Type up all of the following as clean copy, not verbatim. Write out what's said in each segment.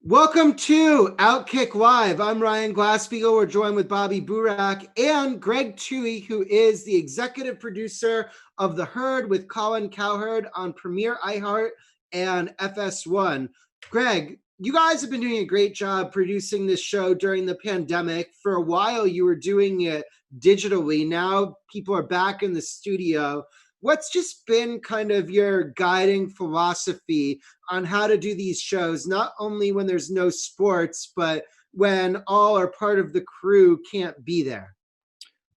Welcome to OutKick Live. I'm Ryan Glasspiegel. We're joined with Bobby Burak and Greg Toohey, who is the executive producer of The Herd with Colin Cowherd on Premiere iHeart and FS1. Greg, you guys have been doing a great job producing this show during the pandemic. For a while, you were doing it digitally. Now people are back in the studio. What's just been kind of your guiding philosophy on how to do these shows, not only when there's no sports, but when all or part of the crew can't be there?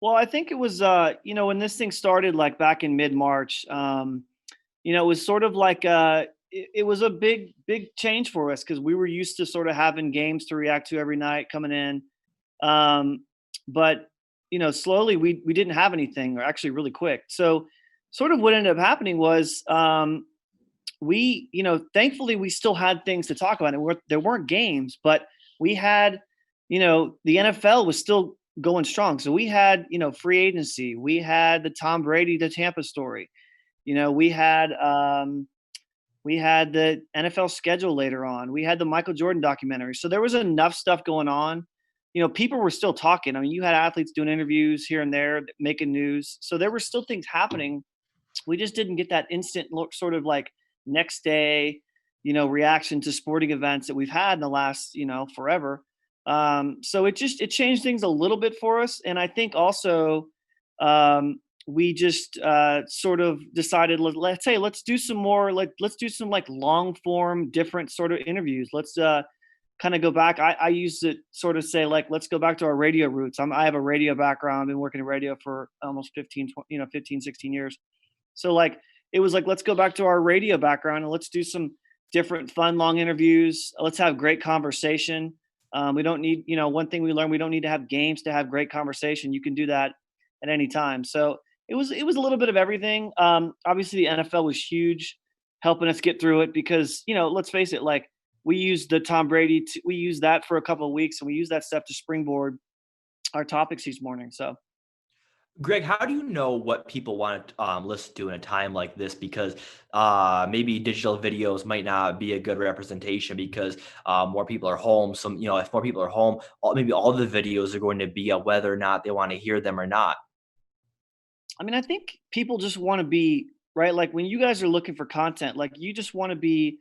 Well, I think it was, when this thing started, like back in mid-March, it was sort of like it was a big change for us because we were used to sort of having games to react to every night coming in, but slowly we didn't have anything, or actually really quick. So, sort of what ended up happening was thankfully we still had things to talk about. There weren't games, but we had, the NFL was still going strong. So we had, free agency. We had the Tom Brady to Tampa story. We had the NFL schedule later on. We had the Michael Jordan documentary. So there was enough stuff going on. People were still talking. I mean, you had athletes doing interviews here and there, making news. So there were still things happening. We just didn't get that instant sort of like next day, reaction to sporting events that we've had in the last, forever. So it changed things a little bit for us. And I think also we just sort of decided, let's do some more, let's do some like long form, different sort of interviews. Let's kind of go back. I used to sort of say, like, let's go back to our radio roots. I have a radio background. I've been working in radio for almost 15, 16 years. So like, it was like, let's go back to our radio background and let's do some different fun, long interviews. Let's have great conversation. We don't need, one thing we learned, we don't need to have games to have great conversation. You can do that at any time. So it was a little bit of everything. Obviously the NFL was huge, helping us get through it because, let's face it, like we used the Tom Brady, we used that for a couple of weeks and we used that stuff to springboard our topics each morning. So Greg, how do you know what people want to listen to in a time like this? Because maybe digital videos might not be a good representation because more people are home. If more people are home, maybe all the videos are going to be whether or not they want to hear them or not. I mean, I think people just want to be right. Like when you guys are looking for content, like you just want to be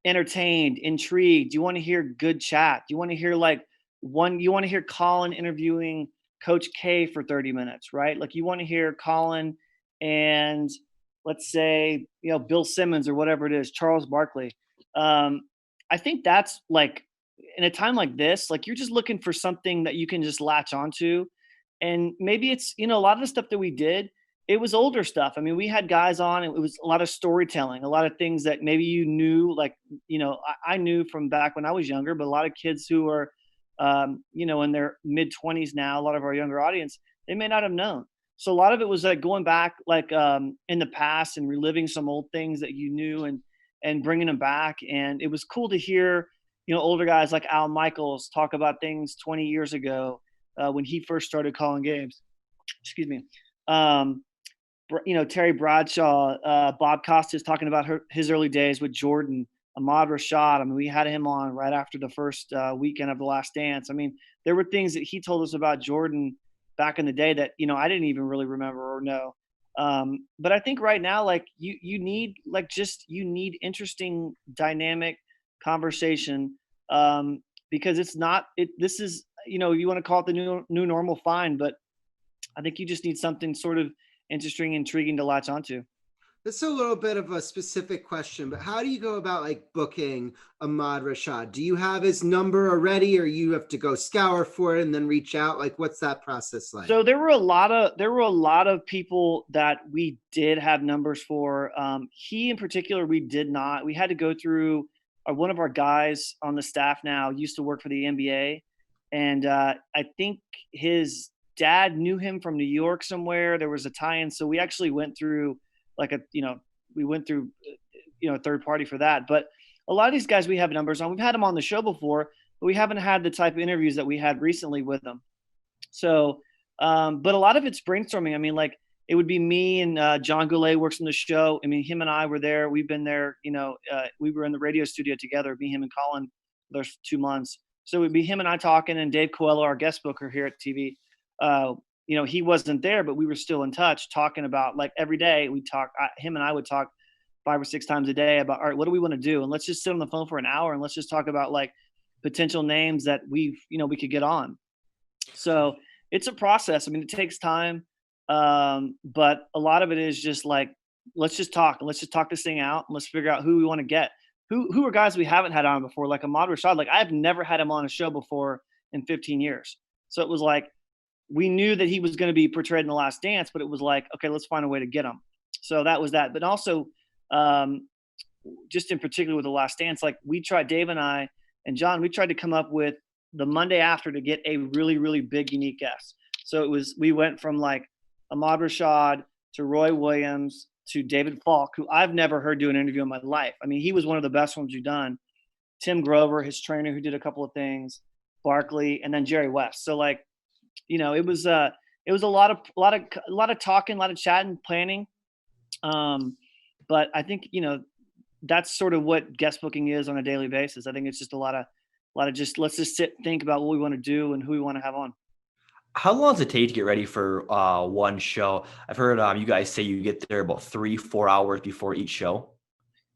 entertained, intrigued. You want to hear good chat. You want to hear you want to hear Colin interviewing Coach K for 30 minutes, right? Like you want to hear Colin and let's say, Bill Simmons or whatever it is, Charles Barkley. I think that's like in a time like this, like you're just looking for something that you can just latch onto. And maybe it's, a lot of the stuff that we did, it was older stuff. I mean, we had guys on, it was a lot of storytelling, a lot of things that maybe you knew, like, I knew from back when I was younger, but a lot of kids who are, in their mid 20s now, a lot of our younger audience, they may not have known. So a lot of it was like going back, like in the past and reliving some old things that you knew and bringing them back. And it was cool to hear, older guys like Al Michaels talk about things 20 years ago when he first started calling games. Excuse me. Terry Bradshaw, Bob Costas talking about his early days with Jordan, Ahmad Rashad. I mean, we had him on right after the first weekend of The Last Dance. I mean, there were things that he told us about Jordan back in the day that, I didn't even really remember or know. But I think right now, like you need you need interesting, dynamic conversation because this is, you want to call it the new normal, fine. But I think you just need something sort of interesting, intriguing to latch onto. That's a little bit of a specific question, but how do you go about like booking Ahmad Rashad? Do you have his number already, or you have to go scour for it and then reach out? Like, what's that process like? So there were a lot of people that we did have numbers for. He in particular, we did not. We had to go through one of our guys on the staff now used to work for the NBA, and I think his dad knew him from New York somewhere. There was a tie-in, so we actually went through a third party for that. But a lot of these guys we have numbers on. We've had them on the show before, but we haven't had the type of interviews that we had recently with them. So, but a lot of it's brainstorming. I mean, like it would be me and John Goulet works on the show. I mean, him and I were there. We've been there. We were in the radio studio together. Me, him, and Colin those 2 months. So it would be him and I talking, and Dave Coelho, our guest booker here at TV. You know, he wasn't there, but we were still in touch, talking about, like, every day we talk. Him and I would talk 5 or 6 times a day about, all right, what do we want to do? And let's just sit on the phone for an hour and let's just talk about, like, potential names that we could get on. So it's a process. I mean, it takes time. But a lot of it is just like, let's just talk and let's just talk this thing out and let's figure out who we want to get. Who are guys we haven't had on before, like Ahmad Rashad. Like, I've never had him on a show before in 15 years. So it was like, we knew that he was going to be portrayed in The Last Dance, but it was like, okay, let's find a way to get him. So that was that. But also, just in particular with The Last Dance, like, Dave and I and John, we tried to come up with the Monday after to get a really, really big, unique guest. So we went from like Ahmad Rashad to Roy Williams to David Falk, who I've never heard do an interview in my life. I mean, he was one of the best ones we've done. Tim Grover, his trainer, who did a couple of things, Barkley, and then Jerry West. So, like, you know, it was a lot of talking, a lot of chatting, planning. But I think, you know, that's sort of what guest booking is on a daily basis. I think it's just a lot of just, let's just sit and think about what we want to do and who we want to have on. How long does it take to get ready for one show? I've heard you guys say you get there about 3-4 hours before each show.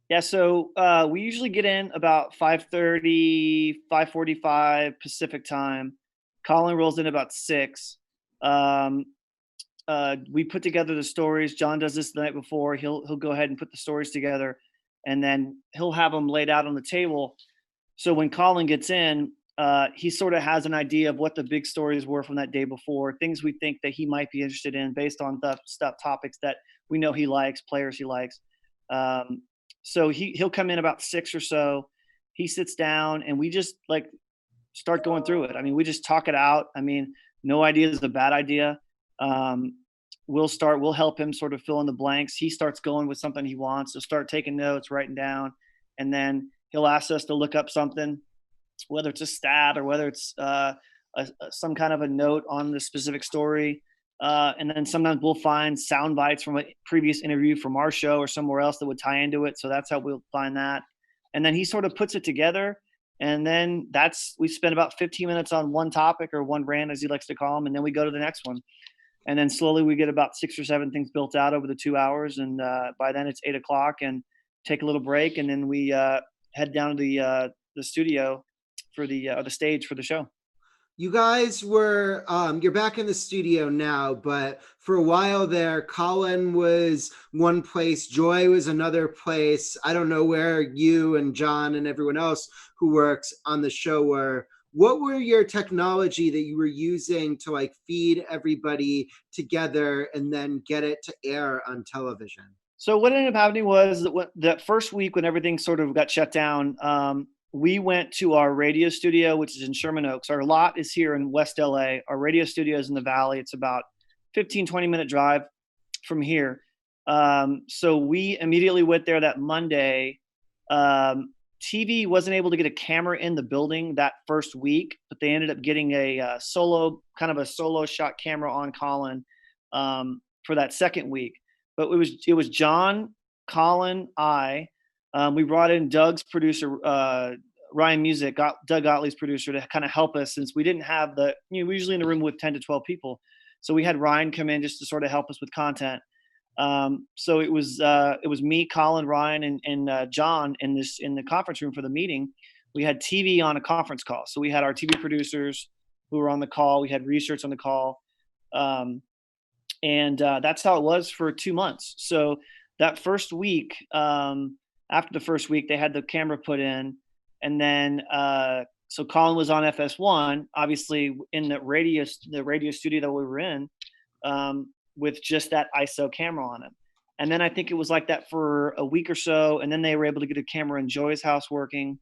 Yeah, so we usually get in about 5:30, 5:45 Pacific time. Colin rolls in about 6. We put together the stories. John does this the night before. He'll go ahead and put the stories together, and then he'll have them laid out on the table. So when Colin gets in, he sort of has an idea of what the big stories were from that day before, things we think that he might be interested in based on the topics that we know he likes, players he likes. So he'll come in about 6 or so. He sits down and we just like start going through it. I mean, we just talk it out. I mean, no idea is a bad idea. We'll help him sort of fill in the blanks. He starts going with something he wants. So start taking notes, writing down, and then he'll ask us to look up something, whether it's a stat or whether it's some kind of a note on the specific story. And then sometimes we'll find sound bites from a previous interview from our show or somewhere else that would tie into it. So that's how we'll find that. And then he sort of puts it together. And then we spend about 15 minutes on one topic, or one rant, as he likes to call them. And then we go to the next one. And then slowly we get about 6 or 7 things built out over the 2 hours. And by then it's 8 o'clock, and take a little break. And then we head down to the studio for the stage for the show. You guys were, you're back in the studio now, but for a while there, Colin was one place, Joy was another place. I don't know where you and John and everyone else who works on the show were. What were your technology that you were using to like feed everybody together and then get it to air on television? So what ended up happening was that first week when everything sort of got shut down, we went to our radio studio, which is in Sherman Oaks. Our lot is here in West LA. Our radio studio is in the Valley. It's about 15, 20-minute drive from here. So we immediately went there that Monday. TV wasn't able to get a camera in the building that first week, but they ended up getting a solo shot camera on Colin for that second week. But it was John, Colin, I. We brought in Doug's producer, Ryan Music, Doug Gottlieb's producer, to kind of help us, since we didn't have we're usually in a room with 10 to 12 people. So we had Ryan come in just to sort of help us with content. So it was me, Colin, Ryan, and John in the conference room for the meeting. We had TV on a conference call. So we had our TV producers who were on the call. We had research on the call. And that's how it was for 2 months. So that first week, after the first week, they had the camera put in, and then so Colin was on FS1, obviously in the radio studio that we were in, with just that ISO camera on him. And then I think it was like that for a week or so, and then they were able to get a camera in Joy's house working.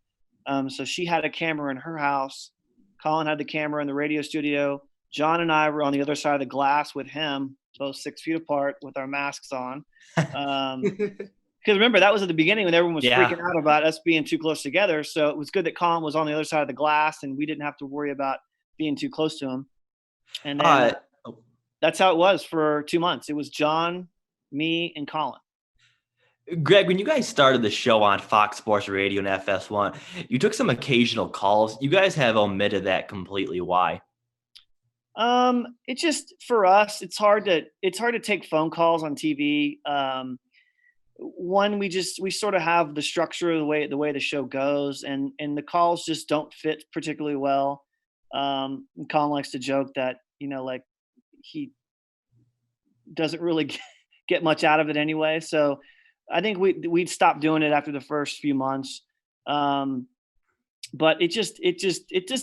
So she had a camera in her house. Colin had the camera in the radio studio. John and I were on the other side of the glass with him, both 6 feet apart with our masks on. Because remember, that was at the beginning when everyone was freaking out about us being too close together. So it was good that Colin was on the other side of the glass and we didn't have to worry about being too close to him. And then that's how it was for 2 months. It was John, me, and Colin. Greg, when you guys started the show on Fox Sports Radio and FS1, you took some occasional calls. You guys have omitted that completely. Why? It just for us, it's hard to take phone calls on TV. One, we sort of have the structure of the way the show goes, and the calls just don't fit particularly well. Colin likes to joke that like he doesn't really get much out of it anyway. So I think we'd stopped doing it after the first few months. Um, but it just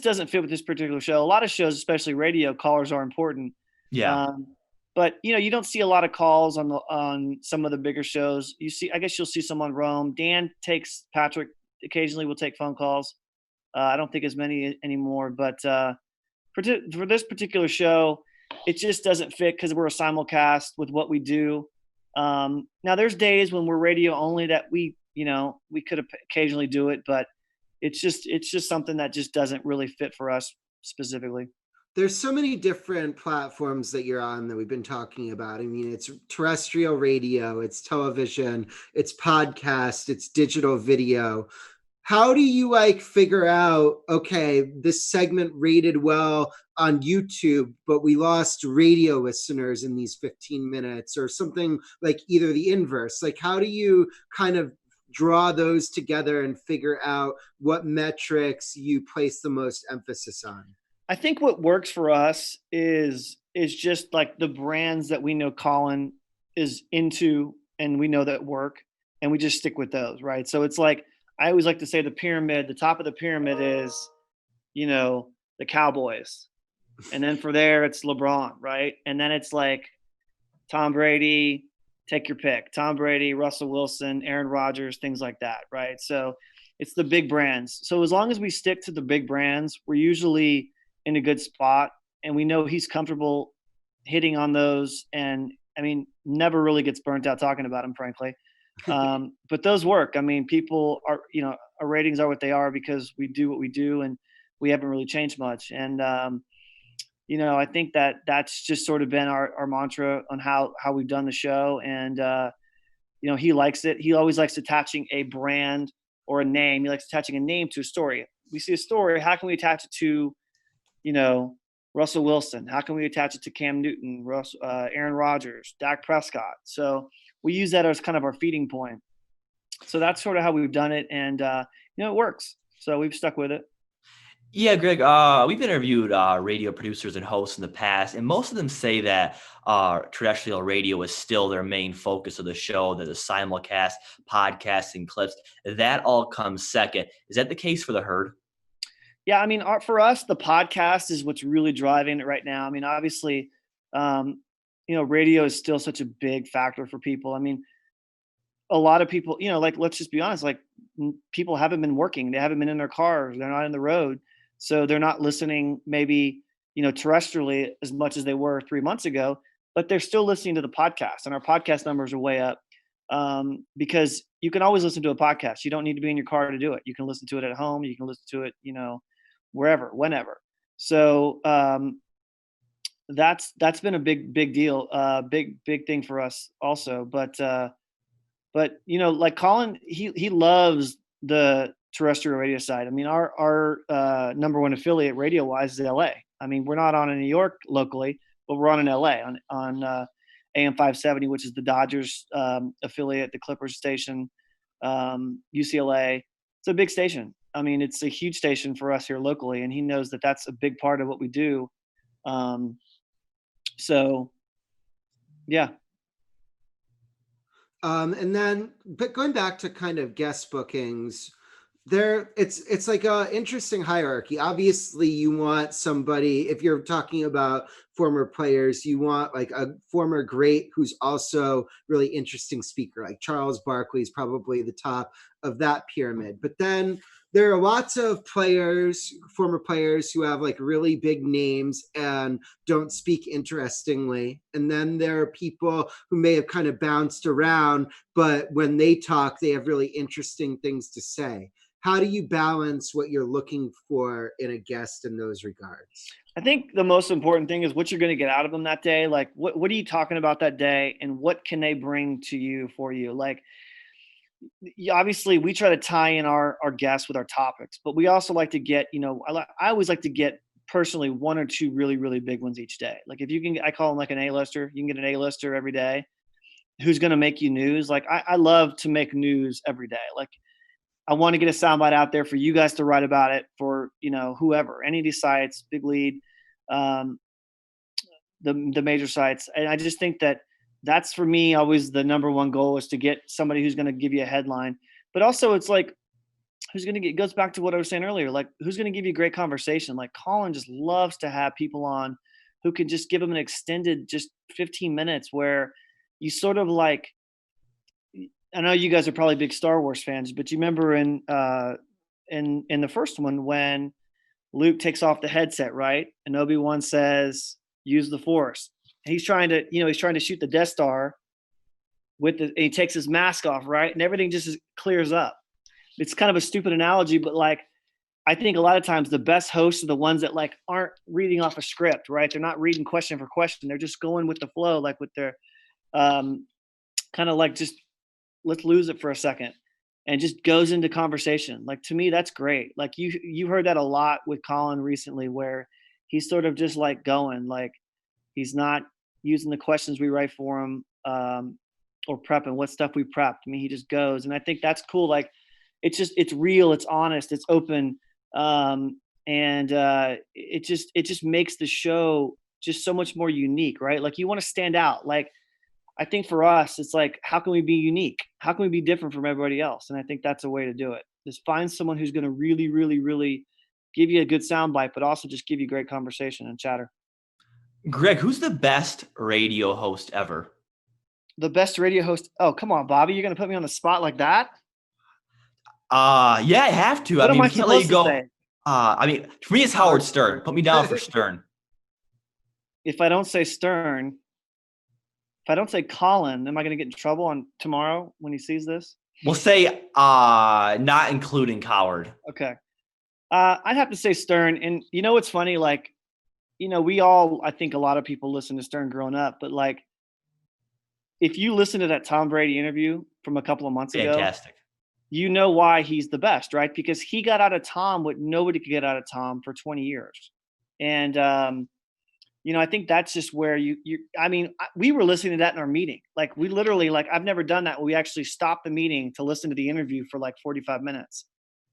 doesn't fit with this particular show. A lot of shows, especially radio, callers are important. Yeah. Um, but you don't see a lot of calls on some of the bigger shows. I guess you'll see some on Rome. Dan takes Patrick occasionally will take phone calls. I don't think as many anymore, but for this particular show, it just doesn't fit because we're a simulcast with what we do. Now there's days when we're radio only that we could occasionally do it, but it's just something that just doesn't really fit for us specifically. There's so many different platforms that you're on that we've been talking about. I mean, it's terrestrial radio, it's television, it's podcast, it's digital video. How do you like figure out, okay, this segment rated well on YouTube, but we lost radio listeners in these 15 minutes, or something like either the inverse? Like, how do you kind of draw those together and figure out what metrics you place the most emphasis on? I think what works for us is just like the brands that we know Colin is into and we know that work, and we just stick with those, right? So it's like I always like to say the top of the pyramid is, the Cowboys. And then for there it's LeBron, right? And then it's like Tom Brady, take your pick. Tom Brady, Russell Wilson, Aaron Rodgers, things like that, right? So it's the big brands. So as long as we stick to the big brands, we're usually in a good spot, and we know he's comfortable hitting on those. And I mean, never really gets burnt out talking about them, frankly. But those work. I mean, people are, our ratings are what they are because we do what we do, and we haven't really changed much. And, I think that's just sort of been our mantra on how we've done the show. And, he likes it. He always likes attaching a brand or a name. He likes attaching a name to a story. We see a story. How can we attach it to, Russell Wilson? How can we attach it to Cam Newton, Aaron Rodgers, Dak Prescott? So we use that as kind of our feeding point. So that's sort of how we've done it. And, it works. So we've stuck with it. Yeah, Greg, we've interviewed radio producers and hosts in the past, and most of them say that terrestrial radio is still their main focus of the show, that the simulcast, podcasting clips, that all comes second. Is that the case for the herd? Yeah, I mean, for us, the podcast is what's really driving it right now. I mean, obviously, radio is still such a big factor for people. I mean, a lot of people, like, let's just be honest, like people haven't been working. They haven't been in their cars. They're not in the road. So they're not listening maybe, terrestrially as much as they were 3 months ago, but they're still listening to the podcast, and our podcast numbers are way up. Because you can always listen to a podcast. You don't need to be in your car to do it. You can listen to it at home. You can listen to it, wherever, whenever. So that's been a big deal, big thing for us also. But like Colin, he loves the terrestrial radio side. I mean, our number one affiliate radio wise is LA. I mean, we're not on in New York locally, but we're on in LA on AM 570, which is the Dodgers affiliate, the Clippers station, UCLA. It's a big station. I mean, it's a huge station for us here locally, and he knows that that's a big part of what we do. So, yeah. And then, but going back to kind of guest bookings, it's like a interesting hierarchy. Obviously, you want somebody, if you're talking about former players, you want like a former great who's also really interesting speaker. Like Charles Barkley is probably the top of that pyramid. But then there are lots of players, former players, who have like really big names and don't speak interestingly. And then there are people who may have kind of bounced around, but when they talk, they have really interesting things to say. How do you balance what you're looking for in a guest in those regards? I think the most important thing is what you're going to get out of them that day. Like, what are you talking about that day, and what can they bring to you for you? Like, obviously we try to tie in our guests with our topics, but we also like to get, I always like to get personally one or two really, really big ones each day. Like if you can, I call them like an A-lister. You can get an A-lister every day who's going to make you news. Like I love to make news every day. Like I want to get a soundbite out there for you guys to write about it for, whoever, any of these sites, Big Lead, the major sites. And I just think that that's for me always the number one goal, is to get somebody who's going to give you a headline. But also it's like, who's going to get, goes back to what I was saying earlier, like who's going to give you great conversation. Like Colin just loves to have people on who can just give him an extended, just 15 minutes where you sort of like, I know you guys are probably big Star Wars fans, but you remember in the first one when Luke takes off the headset, right? And Obi-Wan says, use the Force. And he's trying to shoot the Death Star and he takes his mask off, right? And everything just clears up. It's kind of a stupid analogy, but like, I think a lot of times the best hosts are the ones that like aren't reading off a script, right? They're not reading question for question. They're just going with the flow, like with their kind of like just let's lose it for a second, and just goes into conversation. Like to me, that's great. Like you heard that a lot with Colin recently, where he's sort of just like going, like he's not using the questions we write for him or prepping what stuff we prepped. I mean, he just goes, and I think that's cool. Like it's real, it's honest, it's open, and it just makes the show just so much more unique, right? Like you want to stand out. Like I think for us, it's like, how can we be unique? How can we be different from everybody else? And I think that's a way to do it. Just find someone who's going to really, really, really give you a good soundbite, but also just give you great conversation and chatter. Greg, who's the best radio host ever? The best radio host? Oh, come on, Bobby. You're going to put me on the spot like that? Yeah, I have to. What I mean, am I we can't let you supposed to go. say? I mean, for me, it's Howard Stern. Put me down for Stern. If I don't say Stern, if I don't say Colin, am I going to get in trouble on tomorrow when he sees this? We'll say not including Cowherd. Okay. I'd have to say Stern. And you know what's funny? Like, I think a lot of people listen to Stern growing up, but like, if you listen to that Tom Brady interview from a couple of months ago, Fantastic. You know why he's the best, right? Because he got out of Tom what nobody could get out of Tom for 20 years. And, I think that's just where we were listening to that in our meeting. Like we literally, like I've never done that. We actually stopped the meeting to listen to the interview for like 45 minutes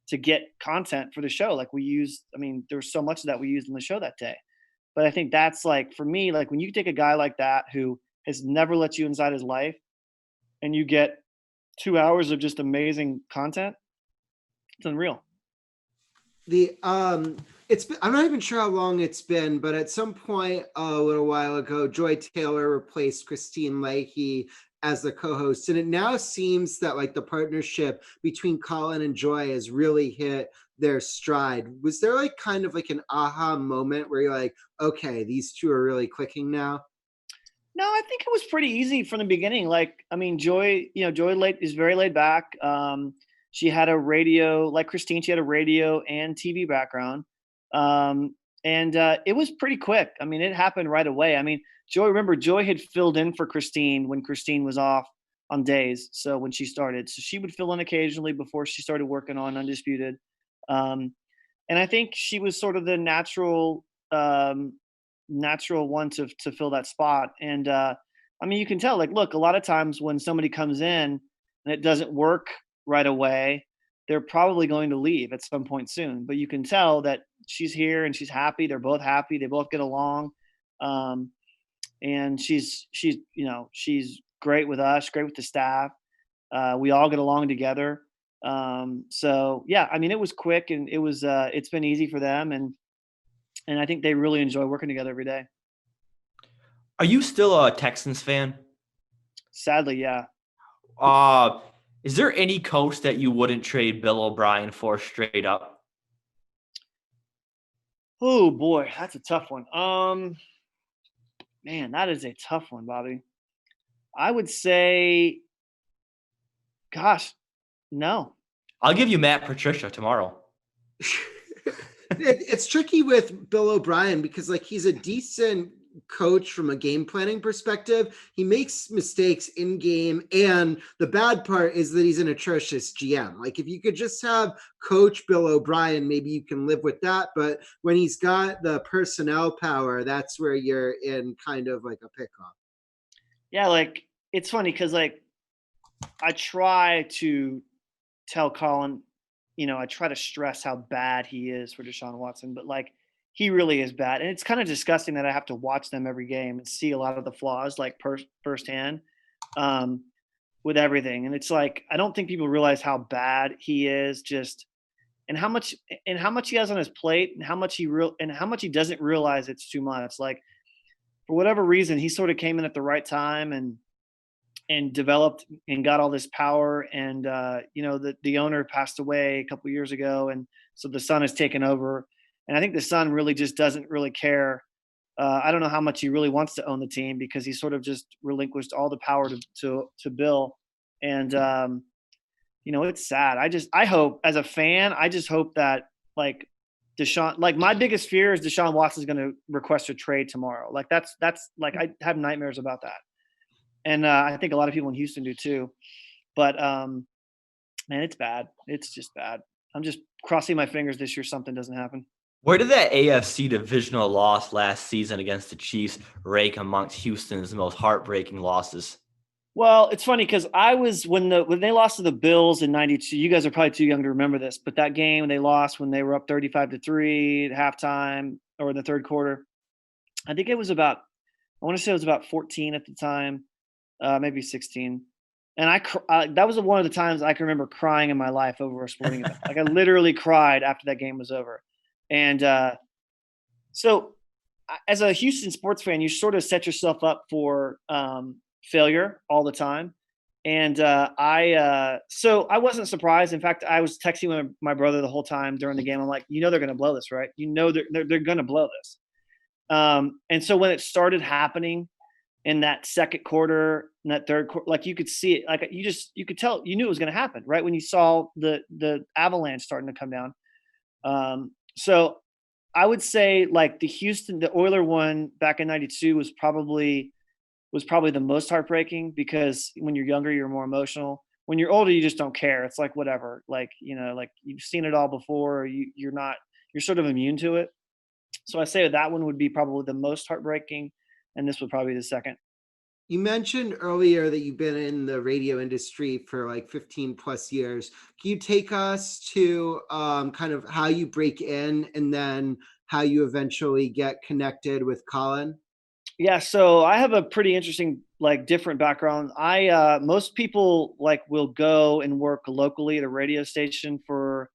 to get content for the show. Like there was so much of that we used in the show that day. But I think that's like, for me, like when you take a guy like that who has never let you inside his life and you get 2 hours of just amazing content, it's unreal. I'm not even sure how long it's been, but at some point a little while ago, Joy Taylor replaced Christine Leahy as the co-host, and it now seems that like the partnership between Colin and Joy has really hit their stride. Was there like kind of like an aha moment where you're like, okay, these two are really clicking now? No, I think it was pretty easy from the beginning. Like, I mean, Joy is very laid back. She had a radio, like Christine, she had a radio and TV background. And it was pretty quick. I mean, it happened right away. I mean, Joy had filled in for Christine when Christine was off on days. So when she started, so she would fill in occasionally before she started working on Undisputed. And I think she was sort of the natural one to fill that spot. And I mean, you can tell, like, look, a lot of times when somebody comes in and it doesn't work right away, they're probably going to leave at some point soon. But you can tell that she's here and she's happy. They're both happy. They both get along. And she's great with us, great with the staff. We all get along together. So yeah, I mean, it was quick and it was, it's been easy for them. And I think they really enjoy working together every day. Are you still a Texans fan? Sadly, yeah. Is there any coach that you wouldn't trade Bill O'Brien for straight up? Oh boy, that's a tough one. Man, that is a tough one, Bobby. I would say, gosh, no. I'll give you Matt Patricia tomorrow. It's tricky with Bill O'Brien because like he's a decent coach from a game planning perspective. He makes mistakes in game, and the bad part is that he's an atrocious GM. Like, if you could just have coach Bill O'Brien, maybe you can live with that, but when he's got the personnel power, that's where you're in kind of like a pickle. Yeah, like, it's funny because, like, I try to tell Colin, I try to stress how bad he is for Deshaun Watson, but, like, he really is bad. And it's kind of disgusting that I have to watch them every game and see a lot of the flaws, like, firsthand, um, with everything. And it's like, I don't think people realize how bad he is, just and how much he has on his plate, and how much he doesn't realize it's too much. Like, for whatever reason, he sort of came in at the right time and developed and got all this power. And the owner passed away a couple years ago, and so the son has taken over. And I think the son really just doesn't really care. I don't know how much he really wants to own the team, because he sort of just relinquished all the power to Bill. And it's sad. I hope, as a fan, I just hope that, like, Deshaun, like, my biggest fear is Deshaun Watson is going to request a trade tomorrow. Like, that's like, I have nightmares about that. And I think a lot of people in Houston do too. But man, it's bad. It's just bad. I'm just crossing my fingers this year something doesn't happen. Where did that AFC divisional loss last season against the Chiefs rank amongst Houston's most heartbreaking losses? Well, it's funny because I was when they lost to the Bills in '92. You guys are probably too young to remember this, but that game they lost when they were up 35-3 at halftime, or in the third quarter. I think it was about, I want to say it was about 14 at the time, maybe 16. And that was one of the times I can remember crying in my life over a sporting event. Like, I literally cried after that game was over. And so, as a Houston sports fan, you sort of set yourself up for failure all the time. And so I wasn't surprised. In fact, I was texting with my brother the whole time during the game. I'm like, they're going to blow this, right? They're going to blow this. And so when it started happening in that second quarter, in that third quarter, like, you could see it, like, you could tell, you knew it was going to happen, right? When you saw the avalanche starting to come down. So I would say, like, the Oiler one back in '92 was probably the most heartbreaking, because when you're younger, you're more emotional. When you're older, you just don't care. It's like, whatever, like, like, you've seen it all before. You're sort of immune to it. So I say that one would be probably the most heartbreaking, and this would probably be the second. You mentioned earlier that you've been in the radio industry for like 15 plus years. Can you take us to kind of how you break in, and then how you eventually get connected with Colin? Yeah, so I have a pretty interesting, like, different background. Most people, like, will go and work locally at a radio station for,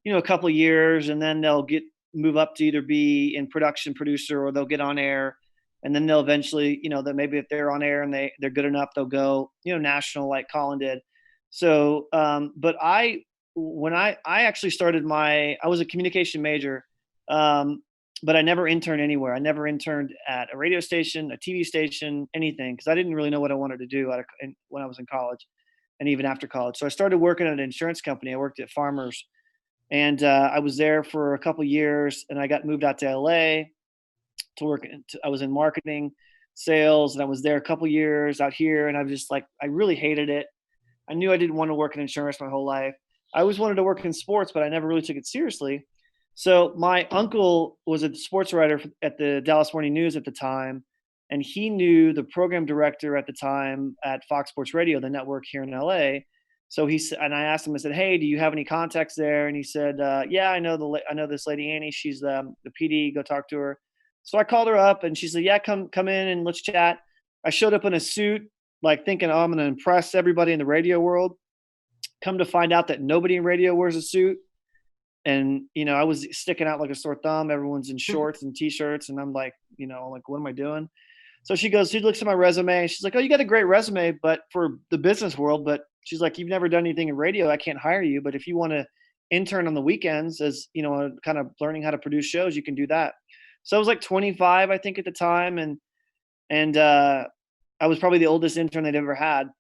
a couple of years, and then they'll move up to either be in production producer, or they'll get on air, and then they'll eventually, that maybe if they're on air and they're good enough, they'll go, national, like Colin did. So, but when I actually started I was a communication major, but I never interned anywhere. I never interned at a radio station, a TV station, anything, because I didn't really know what I wanted to do when I was in college, and even after college. So I started working at an insurance company. I worked at Farmers, and I was there for a couple of years, and I got moved out to LA to work. I was in marketing, sales, and I was there a couple of years out here, and I was just like, I really hated it. I knew I didn't want to work in insurance my whole life. I always wanted to work in sports, but I never really took it seriously. So my uncle was a sports writer at the Dallas Morning News at the time, and he knew the program director at the time at Fox Sports Radio, the network here in LA. So and I asked him, I said, "Hey, do you have any contacts there?" And he said, "Yeah, I know this lady Annie. She's the PD. Go talk to her." So I called her up, and she said, "Yeah, come in and let's chat." I showed up in a suit, like, thinking, "Oh, I'm going to impress everybody in the radio world." Come to find out that nobody in radio wears a suit. And, I was sticking out like a sore thumb. Everyone's in shorts and t-shirts. And I'm like, what am I doing? So she looks at my resume, and she's like, "Oh, you got a great resume, but for the business world, but," she's like, "you've never done anything in radio. I can't hire you. But if you want to intern on the weekends as, kind of learning how to produce shows, you can do that." So I was like 25, I think, at the time. And I was probably the oldest intern they'd ever had.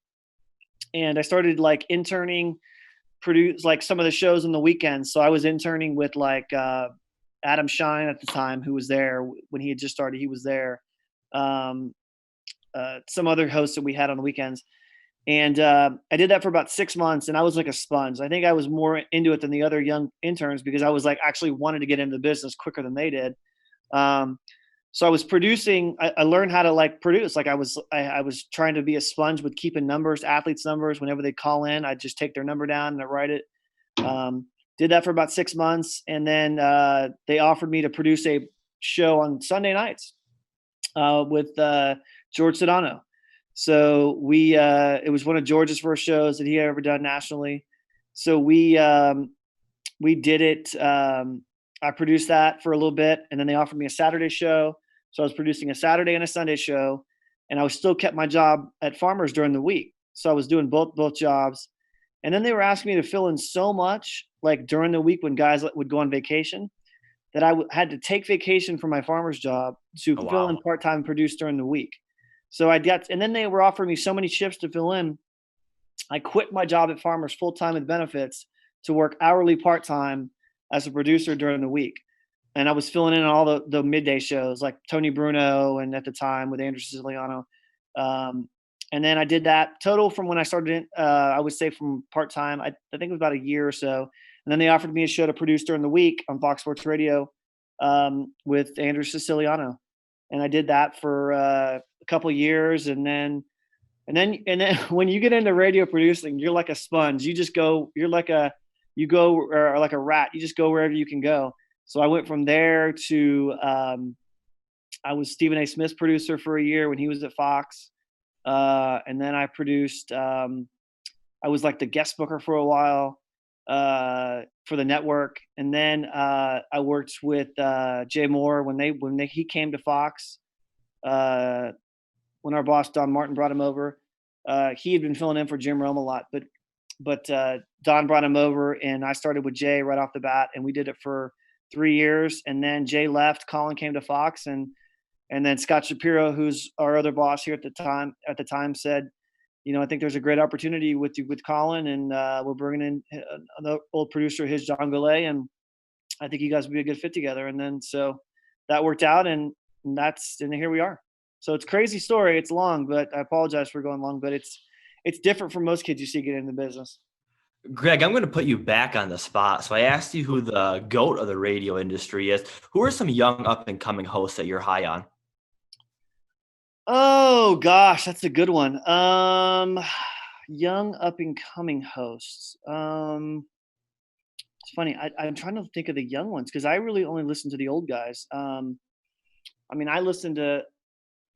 And I started, like, interning, produce, like, some of the shows on the weekends. So I was interning with, like, Adam Shine at the time, who was there when he had just started. He was there. some other hosts that we had on the weekends. And I did that for about 6 months, and I was like a sponge. I think I was more into it than the other young interns because I was like actually wanted to get into the business quicker than they did. So I was producing. I learned how to like produce. Like I was trying to be a sponge with keeping numbers, athletes' numbers. Whenever they call in, I'd just take their number down and I write it. Did that for about 6 months, and then they offered me to produce a show on Sunday nights with George Sedano. So it was one of George's first shows that he had ever done nationally. So we did it. I produced that for a little bit, and then they offered me a Saturday show. So I was producing a Saturday and a Sunday show, and I was still kept my job at Farmers during the week. So I was doing both jobs. And then they were asking me to fill in so much, like during the week when guys would go on vacation, that I had to take vacation from my Farmers job to fill in part-time and produce during the week. So and then they were offering me so many shifts to fill in. I quit my job at Farmers full-time with benefits to work hourly part-time as a producer during the week. And I was filling in all the midday shows like Tony Bruno and at the time with Andrew Siciliano. And then I did that total from when I started, I would say from part-time, I think it was about a year or so. And then they offered me a show to produce during the week on Fox Sports Radio with Andrew Siciliano. And I did that for a couple of years. And then when you get into radio producing, you're like a sponge. You just go, or like a rat. You just go wherever you can go. So I went from there to, I was Stephen A. Smith's producer for a year when he was at Fox. And then I produced, I was like the guest booker for a while for the network. And then I worked with Jay Moore when he came to Fox. When our boss Don Martin brought him over, he had been filling in for Jim Rome a lot, but Don brought him over, and I started with Jay right off the bat, and we did it for 3 years. And then Jay left, Colin came to Fox, and then Scott Shapiro, who's our other boss here at the time said, I think there's a great opportunity with Colin, and we're bringing in an old producer of his, John Goulet, and I think you guys would be a good fit together. And then so that worked out, and here we are. So it's a crazy story. It's long, but I apologize for going long, but it's different from most kids you see get into the business. Greg, I'm going to put you back on the spot. So I asked you who the GOAT of the radio industry is. Who are some young up and coming hosts that you're high on? Oh gosh, that's a good one. Young up and coming hosts. It's funny. I'm trying to think of the young ones because I really only listen to the old guys. I listened to,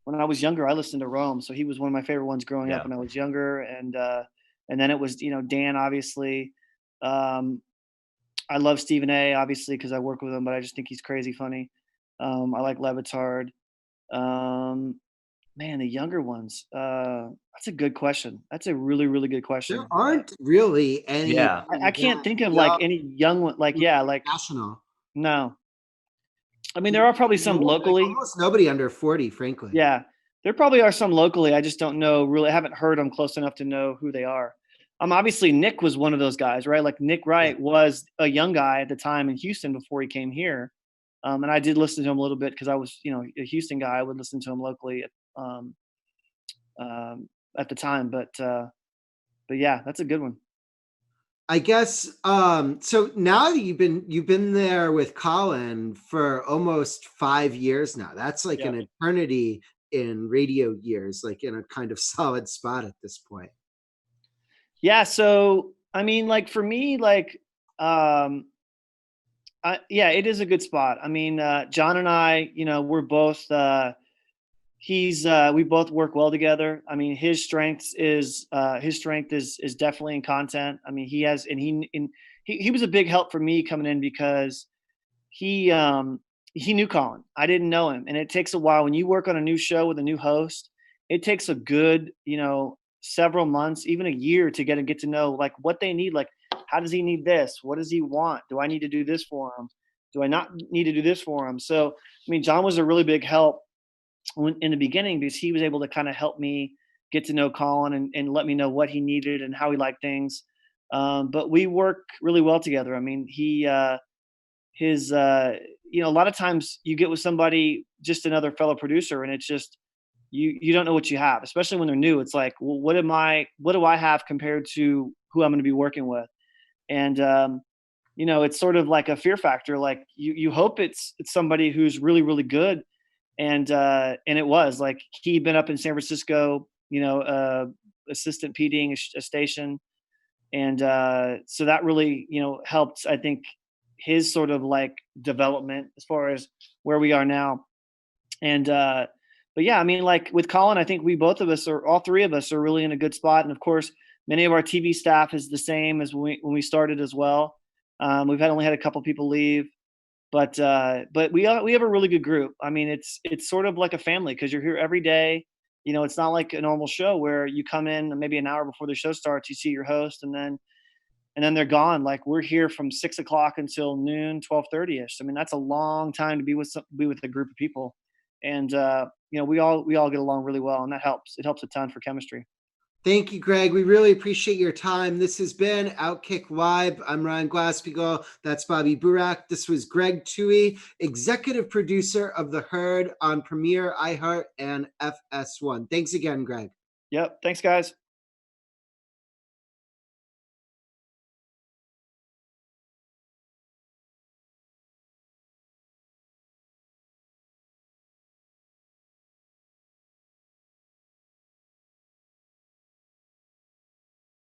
when I was younger, I listened to Rome. So he was one of my favorite ones growing up when I was younger. And then it was, Dan, obviously. I love Stephen A, obviously, because I work with him, but I just think he's crazy funny. I like Levitard. Man, the younger ones. That's a good question. That's a really, really good question. There aren't really any. Yeah. I can't think of like any young one. Like, national. No. There are probably some locally. Almost nobody under 40, frankly. Yeah. There probably are some locally. I just don't know really. I haven't heard them close enough to know who they are. Obviously Nick was one of those guys, right? Like Nick Wright was a young guy at the time in Houston before he came here. And I did listen to him a little bit because I was, a Houston guy. I would listen to him locally at the time. But yeah, that's a good one. I guess so now that you've been there with Colin for almost 5 years now. That's like an eternity in radio years, like in a kind of solid spot at this point. Yeah. So, like for me, like, it is a good spot. John and I, we're both, we both work well together. His strength is definitely in content. He was a big help for me coming in because he knew Colin. I didn't know him. And it takes a while when you work on a new show with a new host, it takes a good, several months, even a year to get to know like what they need. Like, how does he need this? What does he want? Do I need to do this for him? Do I not need to do this for him? So, John was a really big help in the beginning because he was able to kind of help me get to know Colin and let me know what he needed and how he liked things. But we work really well together. A lot of times you get with somebody, just another fellow producer, and it's just, you don't know what you have, especially when they're new. It's like, well, what do I have compared to who I'm going to be working with? And it's sort of like a fear factor. Like you hope it's somebody who's really, really good. And it was like, he'd been up in San Francisco, assistant PDing a station. And so that really, helped, I think, his sort of like development as far as where we are now. And but yeah, I mean, like with Colin, I think all three of us are really in a good spot. And of course, many of our TV staff is the same as when we started as well. We've only had a couple people leave, but we have a really good group. I mean, it's sort of like a family, because you're here every day. It's not like a normal show where you come in maybe an hour before the show starts, you see your host, and then they're gone. Like, we're here from 6 o'clock until noon, 12:30 ish. I mean, that's a long time to be with a group of people. And we all get along really well, and that helps. It helps a ton for chemistry. Thank you, Greg. We really appreciate your time. This has been OutKick Live. I'm Ryan Glassbeagle. That's Bobby Burak. This was Greg Toohey, executive producer of The Herd on Premiere, iHeart, and FS1. Thanks again, Greg. Yep. Thanks, guys.